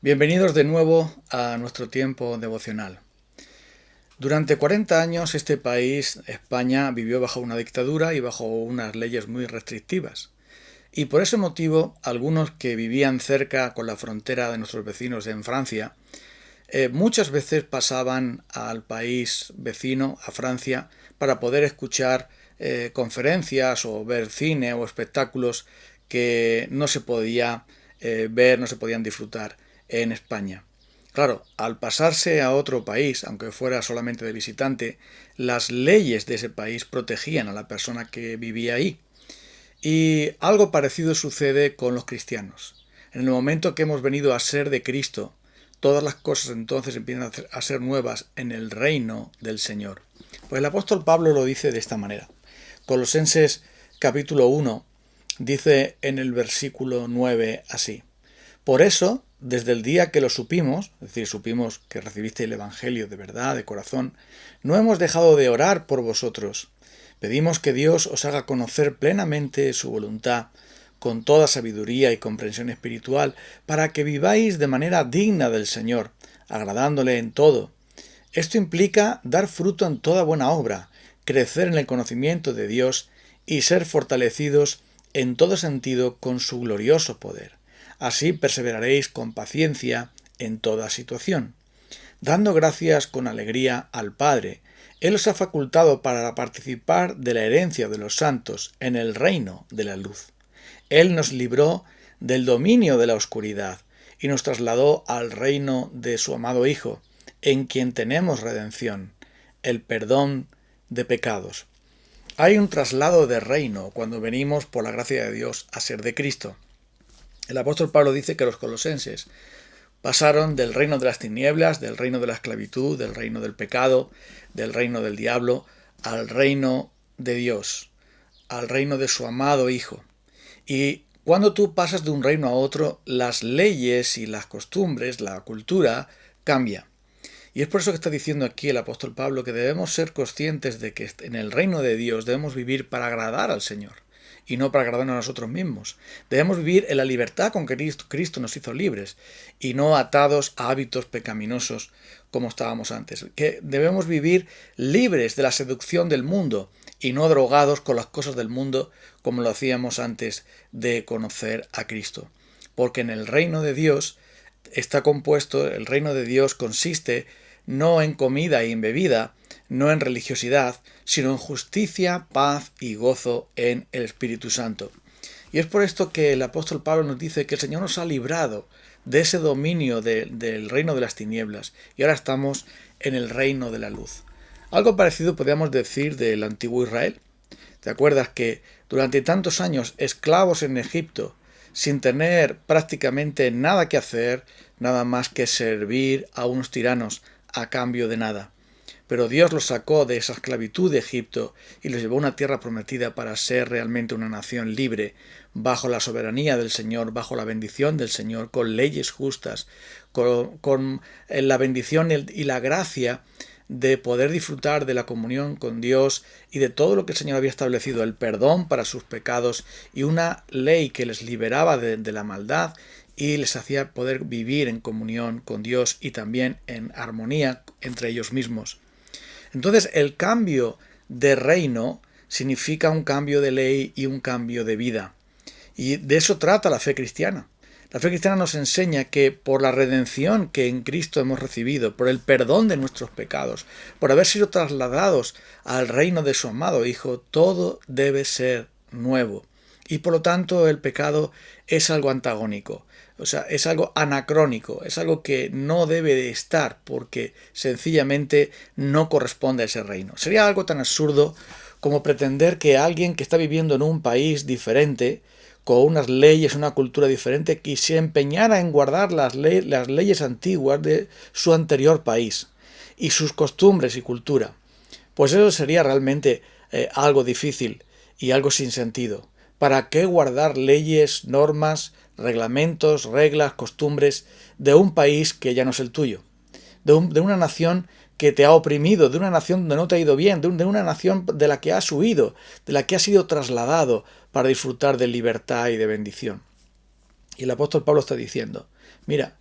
Bienvenidos de nuevo a nuestro tiempo devocional. Durante 40 años este país, España, vivió bajo una dictadura y bajo unas leyes muy restrictivas. Y por ese motivo, algunos que vivían cerca con la frontera de nuestros vecinos en Francia, muchas veces pasaban al país vecino, a Francia, para poder escuchar conferencias o ver cine o espectáculos que no se podía ver, no se podían disfrutar en España. Claro, al pasarse a otro país, aunque fuera solamente de visitante, las leyes de ese país protegían a la persona que vivía ahí. Y algo parecido sucede con los cristianos. En el momento que hemos venido a ser de Cristo, todas las cosas entonces empiezan a ser nuevas en el reino del Señor. Pues el apóstol Pablo lo dice de esta manera. Colosenses capítulo 1 dice en el versículo 9 así: Por eso, desde el día que lo supimos, es decir, supimos que recibisteis el Evangelio de verdad, de corazón, no hemos dejado de orar por vosotros. Pedimos que Dios os haga conocer plenamente su voluntad, con toda sabiduría y comprensión espiritual, para que viváis de manera digna del Señor, agradándole en todo. Esto implica dar fruto en toda buena obra, crecer en el conocimiento de Dios y ser fortalecidos en todo sentido con su glorioso poder. Así perseveraréis con paciencia en toda situación, dando gracias con alegría al Padre. Él os ha facultado para participar de la herencia de los santos en el reino de la luz. Él nos libró del dominio de la oscuridad y nos trasladó al reino de su amado Hijo, en quien tenemos redención, el perdón de pecados. Hay un traslado de reino cuando venimos por la gracia de Dios a ser de Cristo. El apóstol Pablo dice que los colosenses pasaron del reino de las tinieblas, del reino de la esclavitud, del reino del pecado, del reino del diablo, al reino de Dios, al reino de su amado Hijo. Y cuando tú pasas de un reino a otro, las leyes y las costumbres, la cultura, cambia. Y es por eso que está diciendo aquí el apóstol Pablo que debemos ser conscientes de que en el reino de Dios debemos vivir para agradar al Señor y no para agradarnos a nosotros mismos. Debemos vivir en la libertad con que Cristo nos hizo libres y no atados a hábitos pecaminosos como estábamos antes. Que debemos vivir libres de la seducción del mundo y no drogados con las cosas del mundo como lo hacíamos antes de conocer a Cristo. Porque en el reino de Dios está compuesto, el reino de Dios consiste no en comida y en bebida, no en religiosidad, sino en justicia, paz y gozo en el Espíritu Santo. Y es por esto que el apóstol Pablo nos dice que el Señor nos ha librado de ese dominio del reino de las tinieblas y ahora estamos en el reino de la luz. Algo parecido podríamos decir del antiguo Israel. ¿Te acuerdas que durante tantos años esclavos en Egipto, sin tener prácticamente nada que hacer, nada más que servir a unos tiranos a cambio de nada? Pero Dios los sacó de esa esclavitud de Egipto y los llevó a una tierra prometida para ser realmente una nación libre, bajo la soberanía del Señor, bajo la bendición del Señor, con leyes justas, con la bendición y la gracia de poder disfrutar de la comunión con Dios y de todo lo que el Señor había establecido, el perdón para sus pecados y una ley que les liberaba de la maldad y les hacía poder vivir en comunión con Dios y también en armonía entre ellos mismos. Entonces el cambio de reino significa un cambio de ley y un cambio de vida. Y de eso trata la fe cristiana. La fe cristiana nos enseña que por la redención que en Cristo hemos recibido, por el perdón de nuestros pecados, por haber sido trasladados al reino de su amado Hijo, todo debe ser nuevo. Y por lo tanto el pecado es algo antagónico, o sea, es algo anacrónico, es algo que no debe de estar porque sencillamente no corresponde a ese reino. Sería algo tan absurdo como pretender que alguien que está viviendo en un país diferente, con unas leyes, una cultura diferente, que se empeñara en guardar las leyes antiguas de su anterior país y sus costumbres y cultura. Pues eso sería realmente algo difícil y algo sin sentido. ¿Para qué guardar leyes, normas, reglamentos, reglas, costumbres de un país que ya no es el tuyo? De una nación que te ha oprimido, de una nación donde no te ha ido bien, de una nación de la que has huido, de la que has sido trasladado para disfrutar de libertad y de bendición. Y el apóstol Pablo está diciendo, mira,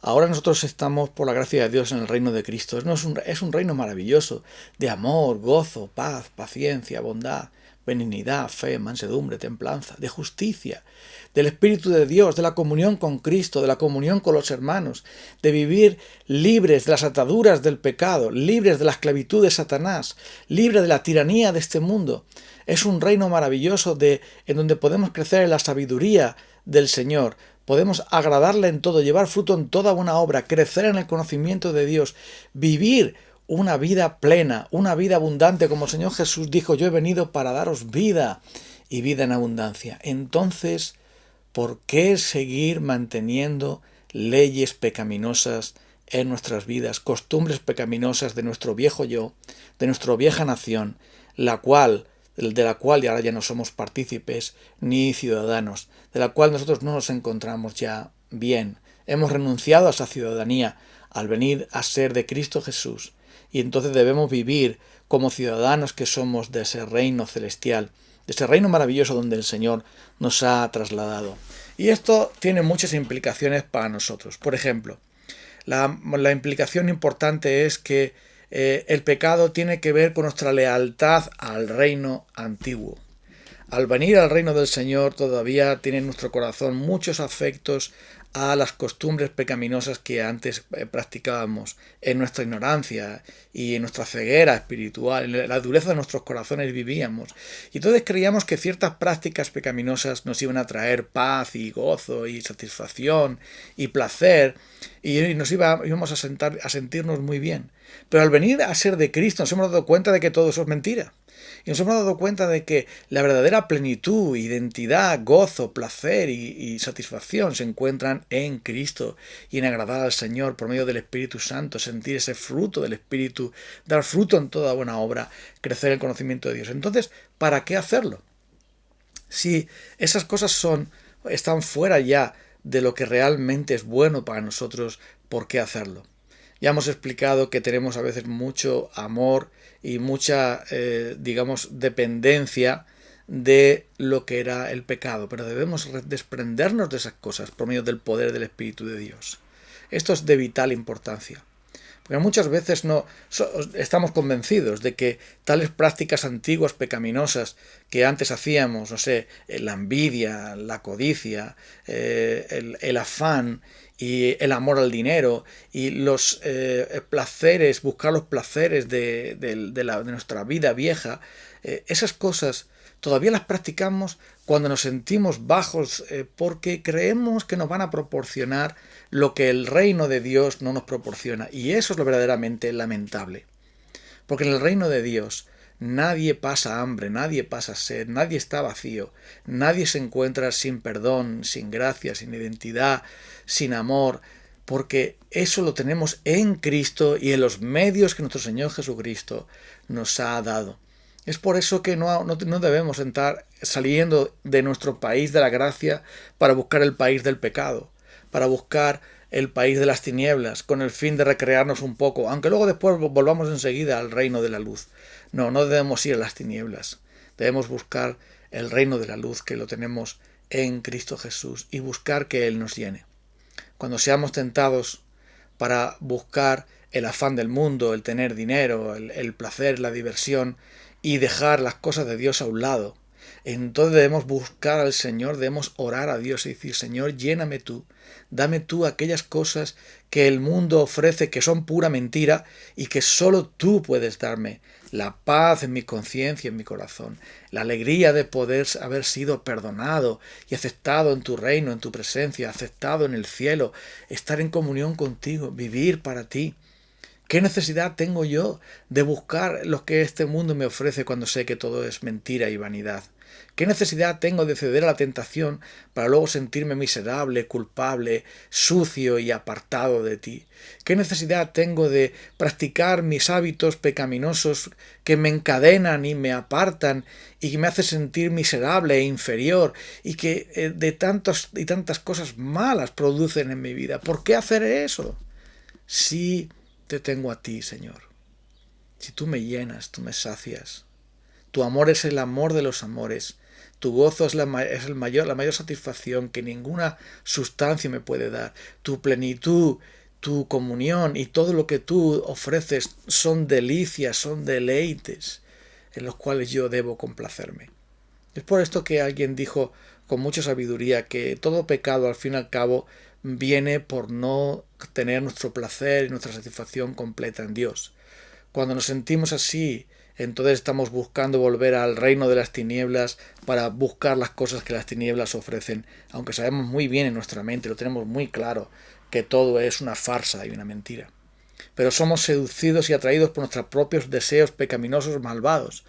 Ahora nosotros estamos, por la gracia de Dios, en el reino de Cristo. Es un reino maravilloso, de amor, gozo, paz, paciencia, bondad, benignidad, fe, mansedumbre, templanza, de justicia, del Espíritu de Dios, de la comunión con Cristo, de la comunión con los hermanos, de vivir libres de las ataduras del pecado, libres de la esclavitud de Satanás, libres de la tiranía de este mundo. Es un reino maravilloso en donde podemos crecer en la sabiduría del Señor, podemos agradarle en todo, llevar fruto en toda buena obra, crecer en el conocimiento de Dios, vivir una vida plena, una vida abundante, como el Señor Jesús dijo: yo he venido para daros vida y vida en abundancia. Entonces, ¿por qué seguir manteniendo leyes pecaminosas en nuestras vidas, costumbres pecaminosas de nuestro viejo yo, de nuestra vieja nación, de la cual y ahora ya no somos partícipes ni ciudadanos, de la cual nosotros no nos encontramos ya bien? Hemos renunciado a esa ciudadanía al venir a ser de Cristo Jesús, y entonces debemos vivir como ciudadanos que somos de ese reino celestial, de ese reino maravilloso donde el Señor nos ha trasladado. Y esto tiene muchas implicaciones para nosotros. Por ejemplo, la implicación importante es que el pecado tiene que ver con nuestra lealtad al reino antiguo. Al venir al reino del Señor todavía tiene en nuestro corazón muchos afectos a las costumbres pecaminosas que antes practicábamos en nuestra ignorancia y en nuestra ceguera espiritual, en la dureza de nuestros corazones vivíamos. Y entonces creíamos que ciertas prácticas pecaminosas nos iban a traer paz y gozo y satisfacción y placer, y íbamos a sentirnos muy bien. Pero al venir a ser de Cristo nos hemos dado cuenta de que todo eso es mentira. Y nos hemos dado cuenta de que la verdadera plenitud, identidad, gozo, placer y satisfacción se encuentran en Cristo y en agradar al Señor por medio del Espíritu Santo, sentir ese fruto del Espíritu, dar fruto en toda buena obra, crecer en el conocimiento de Dios. Entonces, ¿para qué hacerlo? Si esas cosas están fuera ya de lo que realmente es bueno para nosotros, ¿por qué hacerlo? Ya hemos explicado que tenemos a veces mucho amor y mucha, dependencia de lo que era el pecado, pero debemos desprendernos de esas cosas por medio del poder del Espíritu de Dios. Esto es de vital importancia. Porque muchas veces estamos convencidos de que tales prácticas antiguas pecaminosas que antes hacíamos, no sé, la envidia, la codicia, el afán y el amor al dinero y los placeres, buscar los placeres de nuestra vida vieja, esas cosas todavía las practicamos cuando nos sentimos bajos porque creemos que nos van a proporcionar lo que el reino de Dios no nos proporciona. Y eso es lo verdaderamente lamentable. Porque en el reino de Dios nadie pasa hambre, nadie pasa sed, nadie está vacío, nadie se encuentra sin perdón, sin gracia, sin identidad, sin amor, porque eso lo tenemos en Cristo y en los medios que nuestro Señor Jesucristo nos ha dado. Es por eso que no debemos estar saliendo de nuestro país de la gracia para buscar el país del pecado, para buscar el país de las tinieblas, con el fin de recrearnos un poco, aunque luego después volvamos enseguida al reino de la luz. No debemos ir a las tinieblas, debemos buscar el reino de la luz que lo tenemos en Cristo Jesús y buscar que Él nos llene. Cuando seamos tentados para buscar el afán del mundo, el tener dinero, el placer, la diversión, y dejar las cosas de Dios a un lado, entonces debemos buscar al Señor, debemos orar a Dios y decir: Señor, lléname tú, dame tú aquellas cosas que el mundo ofrece, que son pura mentira y que solo tú puedes darme. La paz en mi conciencia, en mi corazón, la alegría de poder haber sido perdonado y aceptado en tu reino, en tu presencia, aceptado en el cielo, estar en comunión contigo, vivir para ti. ¿Qué necesidad tengo yo de buscar lo que este mundo me ofrece cuando sé que todo es mentira y vanidad? ¿Qué necesidad tengo de ceder a la tentación para luego sentirme miserable, culpable, sucio y apartado de ti? ¿Qué necesidad tengo de practicar mis hábitos pecaminosos que me encadenan y me apartan y que me hacen sentir miserable e inferior y que de tantas cosas malas producen en mi vida? ¿Por qué hacer eso? Si te tengo a ti, Señor. Si tú me llenas, tú me sacias. Tu amor es el amor de los amores. tu gozo es la mayor satisfacción que ninguna sustancia me puede dar. Tu plenitud, tu comunión y todo lo que tú ofreces son delicias, son deleites en los cuales yo debo complacerme. Es por esto que alguien dijo con mucha sabiduría que todo pecado al fin y al cabo viene por no tener nuestro placer y nuestra satisfacción completa en Dios. Cuando nos sentimos así, entonces estamos buscando volver al reino de las tinieblas para buscar las cosas que las tinieblas ofrecen, aunque sabemos muy bien en nuestra mente, lo tenemos muy claro, que todo es una farsa y una mentira. Pero somos seducidos y atraídos por nuestros propios deseos pecaminosos malvados,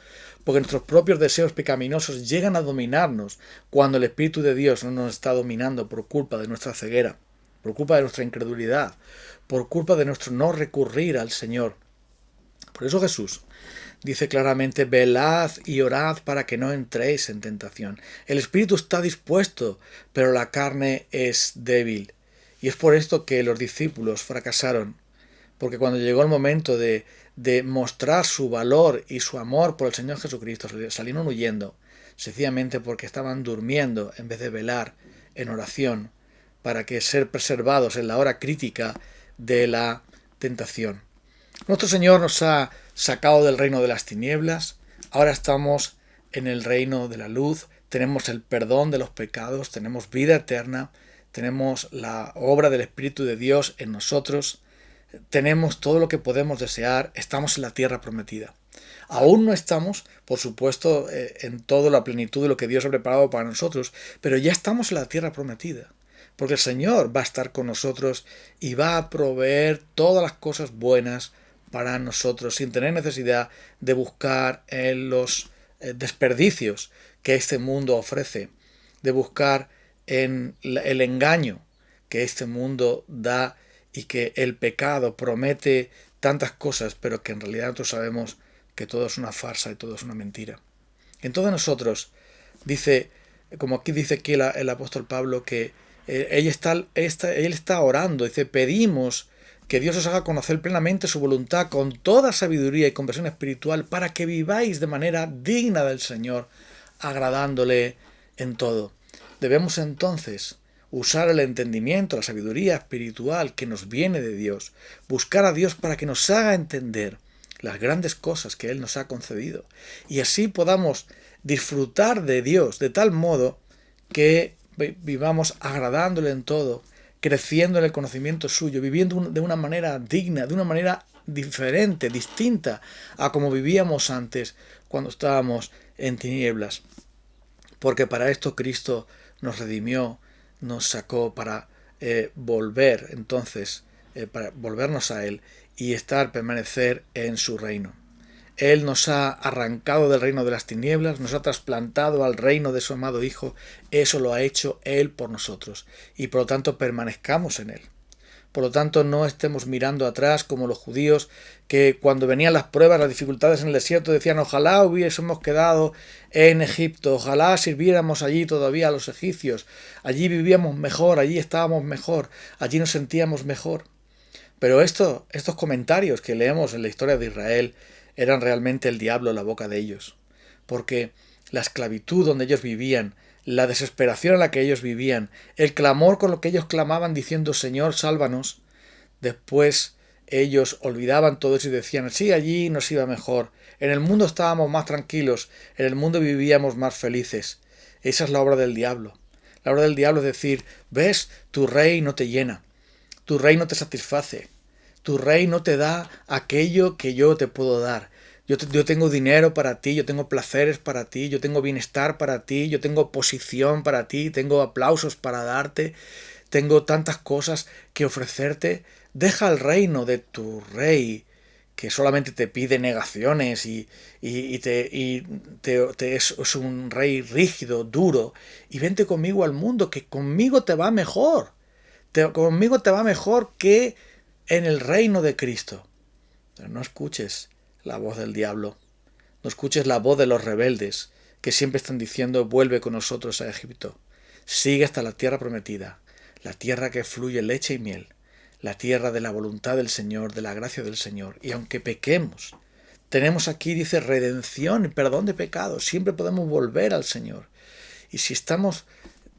porque nuestros propios deseos pecaminosos llegan a dominarnos cuando el Espíritu de Dios no nos está dominando por culpa de nuestra ceguera, por culpa de nuestra incredulidad, por culpa de nuestro no recurrir al Señor. Por eso Jesús dice claramente: velad y orad para que no entréis en tentación. El espíritu está dispuesto, pero la carne es débil. Y es por esto que los discípulos fracasaron, porque cuando llegó el momento de mostrar su valor y su amor por el Señor Jesucristo, salieron huyendo, sencillamente porque estaban durmiendo en vez de velar en oración, para que ser preservados en la hora crítica de la tentación. Nuestro Señor nos ha sacado del reino de las tinieblas, ahora estamos en el reino de la luz, tenemos el perdón de los pecados, tenemos vida eterna, tenemos la obra del Espíritu de Dios en nosotros, tenemos todo lo que podemos desear, estamos en la tierra prometida. Aún no estamos, por supuesto, en toda la plenitud de lo que Dios ha preparado para nosotros, pero ya estamos en la tierra prometida, porque el Señor va a estar con nosotros y va a proveer todas las cosas buenas para nosotros, sin tener necesidad de buscar en los desperdicios que este mundo ofrece, de buscar en el engaño que este mundo da y que el pecado promete tantas cosas, pero que en realidad nosotros sabemos que todo es una farsa y todo es una mentira. Entonces nosotros, dice, como aquí dice aquí el apóstol Pablo, que él está orando, dice: pedimos que Dios os haga conocer plenamente su voluntad con toda sabiduría y conversión espiritual, para que viváis de manera digna del Señor, agradándole en todo. Debemos entonces usar el entendimiento, la sabiduría espiritual que nos viene de Dios, buscar a Dios para que nos haga entender las grandes cosas que Él nos ha concedido, y así podamos disfrutar de Dios de tal modo que vivamos agradándole en todo, creciendo en el conocimiento suyo, viviendo de una manera digna, de una manera diferente, distinta a como vivíamos antes cuando estábamos en tinieblas. Porque para esto Cristo nos redimió, nos sacó para volver entonces, para volvernos a Él y permanecer en su reino. Él nos ha arrancado del reino de las tinieblas, nos ha trasplantado al reino de su amado Hijo. Eso lo ha hecho Él por nosotros y por lo tanto permanezcamos en Él. Por lo tanto, no estemos mirando atrás como los judíos, que cuando venían las pruebas, las dificultades en el desierto, decían: ojalá hubiésemos quedado en Egipto, ojalá sirviéramos allí todavía a los egipcios, allí vivíamos mejor, allí estábamos mejor, allí nos sentíamos mejor. Pero estos comentarios que leemos en la historia de Israel eran realmente el diablo en la boca de ellos, porque la esclavitud donde ellos vivían, la desesperación en la que ellos vivían, el clamor con lo que ellos clamaban diciendo: Señor, sálvanos, después ellos olvidaban todo eso y decían: sí, allí nos iba mejor, en el mundo estábamos más tranquilos, en el mundo vivíamos más felices. Esa es la obra del diablo. La obra del diablo es decir: ves, tu rey no te llena, tu rey no te satisface, tu rey no te da aquello que yo te puedo dar. Yo tengo dinero para ti, yo tengo placeres para ti, yo tengo bienestar para ti, yo tengo posición para ti, tengo aplausos para darte, tengo tantas cosas que ofrecerte. Deja el reino de tu rey, que solamente te pide negaciones y es un rey rígido, duro, y vente conmigo al mundo, que conmigo te va mejor. Conmigo te va mejor que en el reino de Cristo. Pero no escuches la voz del diablo, no escuches la voz de los rebeldes que siempre están diciendo: vuelve con nosotros a Egipto, sigue hasta la tierra prometida, la tierra que fluye leche y miel, la tierra de la voluntad del Señor, de la gracia del Señor. Y aunque pequemos, tenemos aquí, dice, redención y perdón de pecados, siempre podemos volver al Señor. y si estamos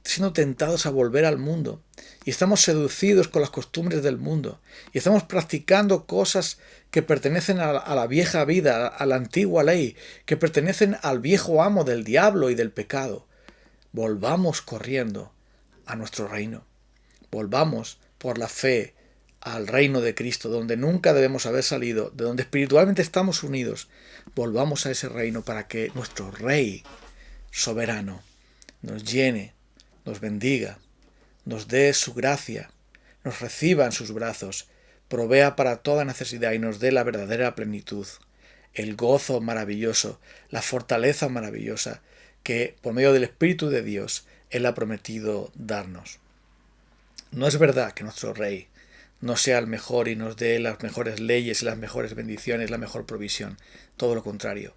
siendo tentados a volver al mundo, y estamos seducidos con las costumbres del mundo, y estamos practicando cosas que pertenecen a la vieja vida, a la antigua ley, que pertenecen al viejo amo del diablo y del pecado, volvamos corriendo a nuestro reino. Volvamos por la fe al reino de Cristo, donde nunca debemos haber salido, de donde espiritualmente estamos unidos. Volvamos a ese reino para que nuestro Rey soberano nos llene, nos bendiga, nos dé su gracia, nos reciba en sus brazos, provea para toda necesidad y nos dé la verdadera plenitud, el gozo maravilloso, la fortaleza maravillosa que por medio del Espíritu de Dios Él ha prometido darnos. No es verdad que nuestro Rey no sea el mejor y nos dé las mejores leyes, las mejores bendiciones, la mejor provisión. Todo lo contrario.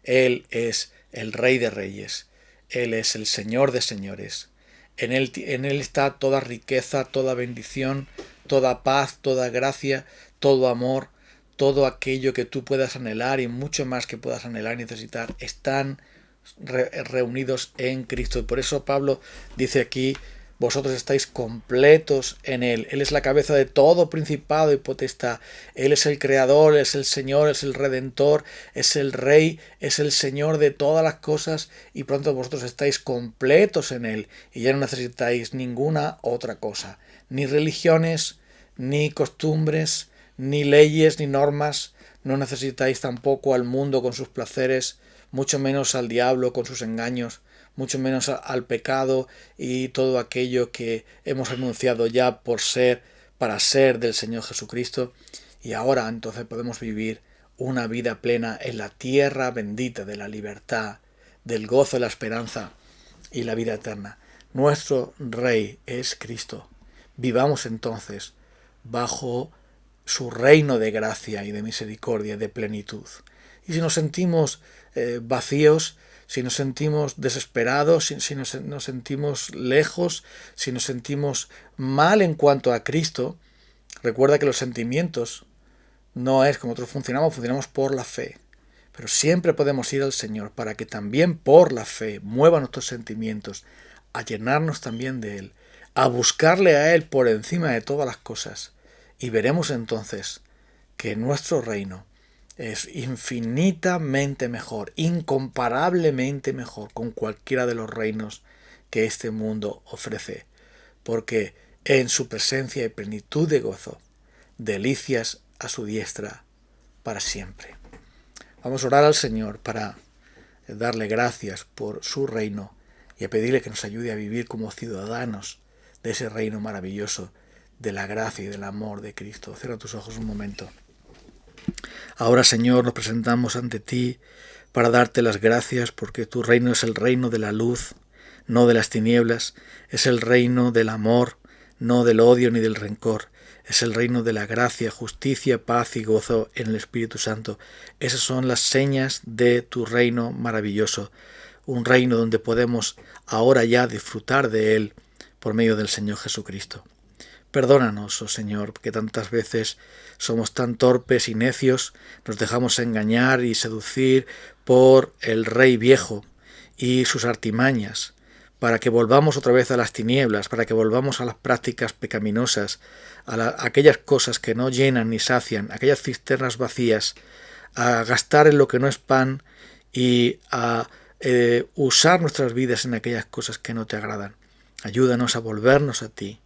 Él es el Rey de Reyes. Él es el Señor de Señores. En él está toda riqueza, toda bendición, toda paz, toda gracia, todo amor, todo aquello que tú puedas anhelar y mucho más que puedas anhelar y necesitar, están reunidos en Cristo. Y por eso Pablo dice aquí: vosotros estáis completos en Él. Él es la cabeza de todo principado y potestad. Él es el Creador, es el Señor, es el Redentor, es el Rey, es el Señor de todas las cosas, y pronto vosotros estáis completos en Él y ya no necesitáis ninguna otra cosa. Ni religiones, ni costumbres, ni leyes, ni normas. No necesitáis tampoco al mundo con sus placeres, mucho menos al diablo con sus engaños, mucho menos al pecado y todo aquello que hemos renunciado ya para ser del Señor Jesucristo. Y ahora entonces podemos vivir una vida plena en la tierra bendita de la libertad, del gozo, de la esperanza y la vida eterna. Nuestro Rey es Cristo. Vivamos entonces bajo su reino de gracia y de misericordia, de plenitud. Y si nos sentimos vacíos, si nos sentimos desesperados, si nos sentimos lejos, si nos sentimos mal en cuanto a Cristo, recuerda que los sentimientos no es como nosotros funcionamos por la fe. Pero siempre podemos ir al Señor para que también por la fe mueva nuestros sentimientos, a llenarnos también de Él, a buscarle a Él por encima de todas las cosas. Y veremos entonces que nuestro reino es infinitamente mejor, incomparablemente mejor con cualquiera de los reinos que este mundo ofrece, porque en su presencia y plenitud de gozo, delicias a su diestra para siempre. Vamos a orar al Señor para darle gracias por su reino y a pedirle que nos ayude a vivir como ciudadanos de ese reino maravilloso, de la gracia y del amor de Cristo. Cierra tus ojos un momento. Ahora, Señor, nos presentamos ante ti para darte las gracias porque tu reino es el reino de la luz, no de las tinieblas, es el reino del amor, no del odio ni del rencor, es el reino de la gracia, justicia, paz y gozo en el Espíritu Santo. Esas son las señas de tu reino maravilloso, un reino donde podemos ahora ya disfrutar de él por medio del Señor Jesucristo. Perdónanos, oh Señor, que tantas veces somos tan torpes y necios, nos dejamos engañar y seducir por el rey viejo y sus artimañas, para que volvamos otra vez a las tinieblas, para que volvamos a las prácticas pecaminosas, a aquellas cosas que no llenan ni sacian, aquellas cisternas vacías, a gastar en lo que no es pan y a usar nuestras vidas en aquellas cosas que no te agradan. Ayúdanos a volvernos a ti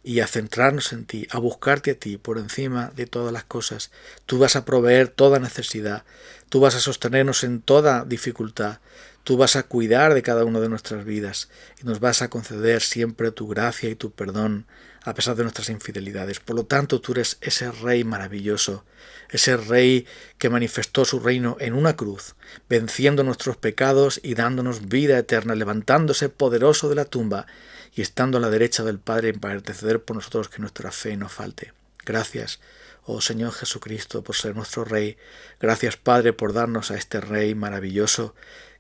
y a centrarnos en ti, a buscarte a ti por encima de todas las cosas. Tú vas a proveer toda necesidad, tú vas a sostenernos en toda dificultad, tú vas a cuidar de cada una de nuestras vidas y nos vas a conceder siempre tu gracia y tu perdón a pesar de nuestras infidelidades. Por lo tanto, tú eres ese Rey maravilloso, ese Rey que manifestó su reino en una cruz, venciendo nuestros pecados y dándonos vida eterna, levantándose poderoso de la tumba y estando a la derecha del Padre para interceder por nosotros, que nuestra fe no falte. Gracias, oh Señor Jesucristo, por ser nuestro Rey. Gracias, Padre, por darnos a este Rey maravilloso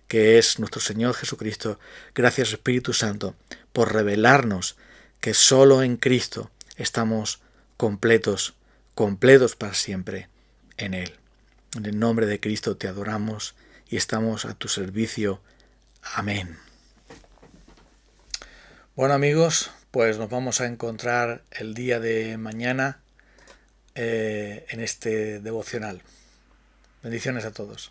que es nuestro Señor Jesucristo. Gracias, Espíritu Santo, por revelarnos que solo en Cristo estamos completos para siempre en Él. En el nombre de Cristo te adoramos y estamos a tu servicio. Amén. Bueno amigos, pues nos vamos a encontrar el día de mañana en este devocional. Bendiciones a todos.